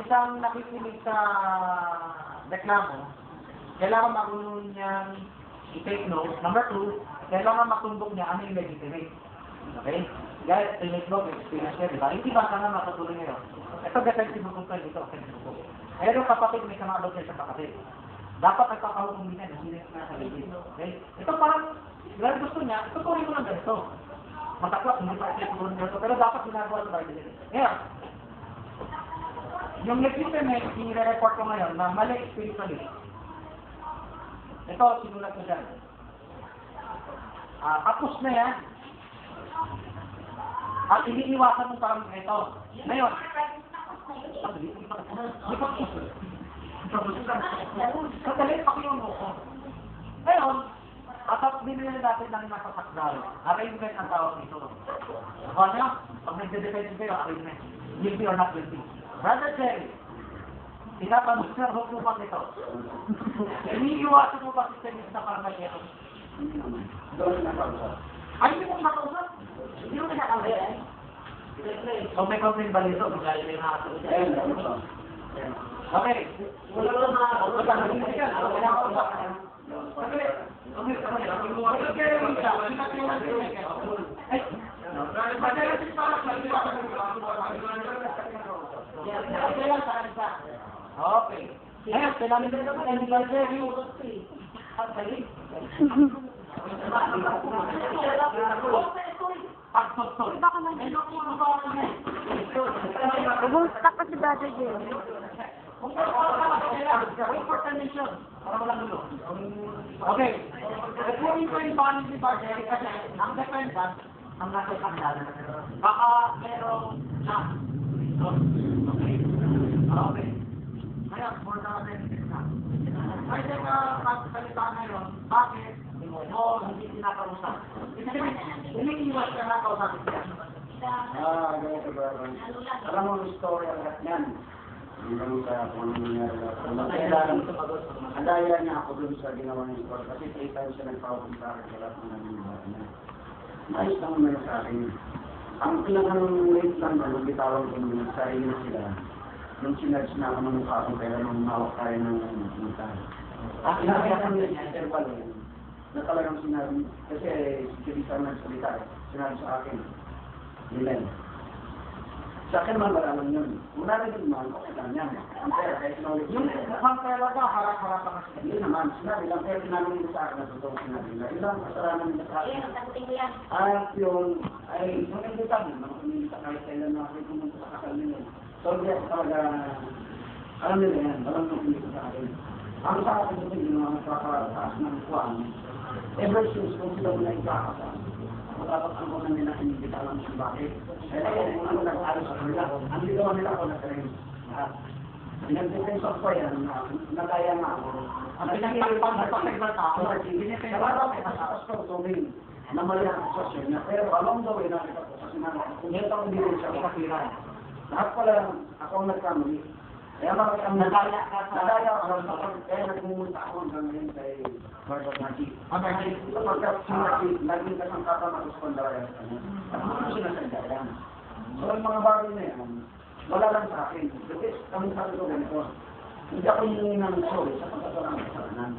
isang nakikinig sa reklamo, kailangan marunong niyang i-take note. Number 2, kailangan matumbok niya ano yung legitimate. Okay? Guys, tinitbog, experience niya, di ba? Hindi ba ka nga matutuloy ngayon? Ito, defensive ng complaint, ito, offensive po. Pero kapatid, may kamalog niya sa kapatid. Dapat nagkakahukom din yan, hindi na sa legit. Okay? Ito parang, dahil gusto niya, ito po rin mo ng ganito. Mataklap, hindi pa ito ng ganito, pero dapat ginagawa sa Bible. Ngayon, yung legitimate, i-report ko ngayon na mali spiritually. Ito, sinulat ko dyan. Tapos na yan. At iniiwasan mo parang ito. Ngayon, kagalit pa kayo mo ko. Ngayon, at binili natin ng nasa sakdaro. Arrangement ang tawag nito. Ako nyo, pag nagde-defend kayo, arrangement. Guilty or not guilty. Brother Jerry, tinatanong sa hukuman nito. Iniiwasan mo ba si Senis na parang nag-ero? Ay, hindi mo makausap? Hindi mo nakakawin. So may complaint ba nito? Magaling na yung nakakawin. Okay. Wala ko na okay. Ngayon, kailangan din naman ang library. Bumusta ka si Brother Jay. Wait for permission. Para walang gulo. Okay. Reporting ko yung bond ni Brother kasi ang defendant ang nasa kanila. Baka merong na. Okay. Okay. Ngayon, more na natin. Pwede ka magsalita ngayon, bakit mo hindi sinakausap? Iniiwas ka na kausapin siya. Ganito ba? Alam mo ang story ang lahat yan. Hanggang sa kung ano nangyari lahat. Ang daya niya ako dun sa ginawa niya story. Kasi 3 times siya nagpapag sa akin sa lahat ng nangyari niya. Nais lang naman sa akin. Ang pinakang late lang na nagbitawan ko nung sarili na sila. Nung sinarge na ako ng mukha ko pero nung mawak tayo ng mukha. Nakakita niya niya, interval yun. Na talagang sinabi, kasi si Kirisa nagsalita, sinabi sa akin, Milen. Sa akin naman malaman yun. Kung narinig man, okay lang yan. Ang pera, kahit knowledge. Yung mukhang pera ka, harap-harap ka kasi. Hindi naman, sinabi lang, pero sinabi nila sa akin na totoo sinabi nila. Ilang kasalanan nila sa akin. At yun, ay, nung hindi kami, nung kahit kailan na ako pumunta sa kasal nila. So, hindi ako talaga, alam nila yan, walang nung hindi sa akin. Ang sa akin ito, yung mga nakakataas ng kuwan, ever since kung sila mo na ikakasal, dapat ang una nila hindi kita alam kung bakit. Kaya kung ano nag-aros sa kanila, ang ligawan nila ako na-train. Pinag-defense of ko yan, nagaya nga ako. Ang pinagpagpag na pag-segment ako, Nakataas ko, tubig, na mali ang sosyo niya. Pero along the way, nakita ko sa sinanay, kung ito ang hindi rin siya kasiran. Lahat pala, ako ang nagkamali. Kaya bakit ang nagaya ako, kaya nagmumunta ako hanggang ngayon kay Margot Naki. Kapagkat sinaki, laging kasang katamatos kong dawaya sa kanya. At hindi sinasadya yan. So, ang mga bagay na yan, wala lang sa akin. Kasi kami sabi ko ganito, hindi ako hiningi ng sorry sa pagkakaroon ng kasalanan.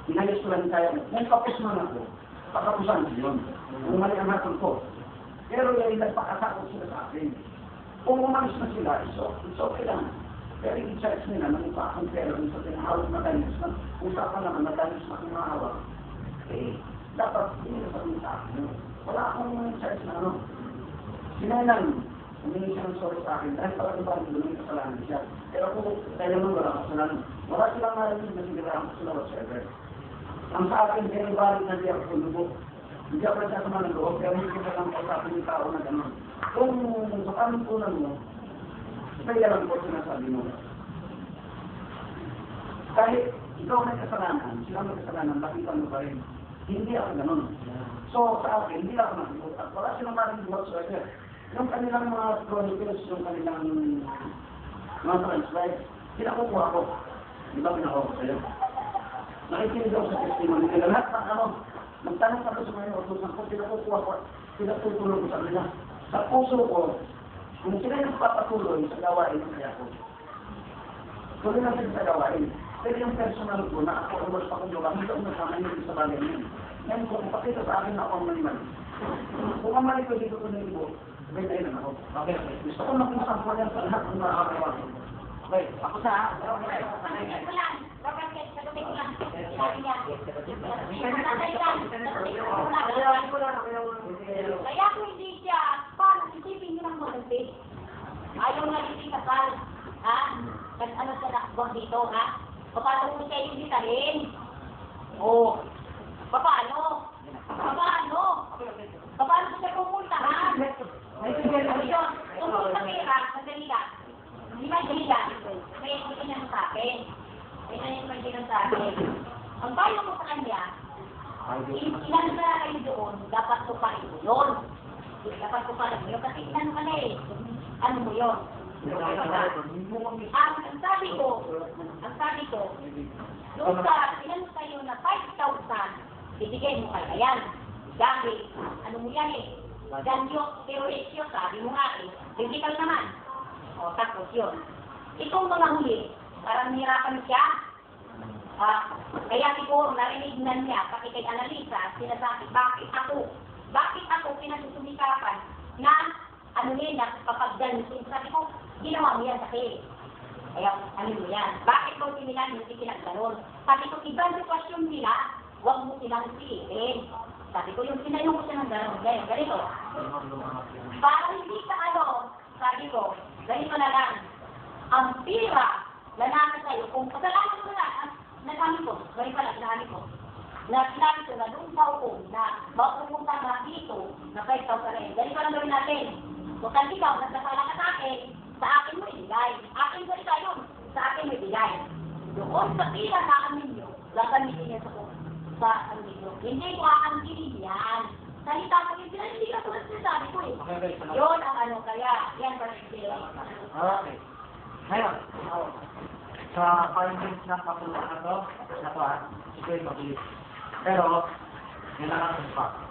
Inayos ko lang kaya, kung kapos man ako, pakapusan ko yun. Kung mali ang hatol ko. Pero yung nagpakatakot sila sa akin. Kung umalis na sila, it's okay lang. Pero i-charge nila ng iba ang pera sa tinahawag na tanis na usapan naman na tanis na kumahawag. Eh, dapat hindi na sabihin sa akin. Wala akong charge na ano. Sinailan, humingi siya ng sorry sa akin dahil parang iba rin doon yung kasalanan siya. Pero kung tayo naman wala kasalanan, wala silang narinig na siguraan ko sila whatsoever. Ang sa akin, pinibalik na di ako kulubog. Hindi ako nagsasama ng loob, pero hindi ko lang kausapin yung tao na gano'n. Kung sa kampunan mo, kaya lang po sinasabi mo. Kahit ikaw may kasalanan, sila may kasalanan, lakitan mo pa rin. Hindi ako ganun. So sa akin, hindi ako nakikot. At wala silang marinig whatsoever. Yung kanilang mga chronicles, yung kanilang mga transcribes, pinakukuha ko. Di ba pinakuha ko sa'yo? Nakikinig ako sa testimony nila. Lahat ng ano, magtanong ako sa mga utusan ko, pinakukuha ko, pinatutulong ko sa kanila. Sa puso ko, kung sila yung papatuloy sa gawain ng kaya ko, tuloy natin sa gawain. Pero yung personal ko na ako umas pa kong gawa, hindi ako nasama yun sa bagay niya. Ngayon kung ipakita sa akin na ako ang mali. Kung ang mali ko dito ko na ibo, may tayo na ako. Okay, okay. Gusto ko maging sample yan sa lahat ng nakakagawa. Okay, ako sa... Kaya kung hindi siya, paano isipin niyo ng mabuti? Ayaw nga hindi kasal, ha? Ano sa nakagwag dito, ha? Paano mo siya hindi rin? O, paano? Paano? Paano ko siya pumunta, ha? Ayun, pumunta pera, sandali lang. Hindi ba dali lang? Kaya hindi niya sa akin. Kaya hindi niya sa akin. Ang bayo mo sa kanya, ilan na kayo doon, dapat ko pa rin yun. Dapat ko pa rin yun. Kasi ilan ka na eh. Ano mo yun? Ang sabi ko, doon sa ilan kayo na 5,000, ibigay mo kaya yan. Dahil, ano mo yan eh. Ganyo, teroristyo, sabi mo nga eh. Physical naman. O, tapos yun. Itong mga huli, parang nihirapan siya. Kaya siguro narinig na niya, pati kay Annalisa, sinasabi, bakit ako pinagsusumikapan na ano niya, kapag ganito, sabi ko, ginawa mo yan kasi. Kaya, ano mo yan? Bakit ko sinilan hindi pinagganon? Sabi ko, ibang sitwasyon nila, huwag mo silang silitin. Sabi ko, yung sinayong ko siya ng gano'n, ganito. Para hindi ka sabi ko, ganito na lang, ang pira na nasa sa'yo, kung kasalanan mo na, nagkami ko, ganito pala, sinabi ko, na doon sa hukom, na mapupunta na dito, na 5,000 rin, ganito lang gawin natin. So, kasi ikaw, nagkasala ka sa akin mo ibigay. Akin ganito yun, sa akin mo ibigay. Doon sa pira na amin nyo, gagamitin niya sa ninyo. Hindi ko aangkinin yan. Salita mo yung sila, hindi ka tulad sinasabi ko eh. Yun ang kaya, yan para sila. Okay. Ngayon, sa findings ng kapuluan na to, sige, mabilis. Pero, kailangan ng fact.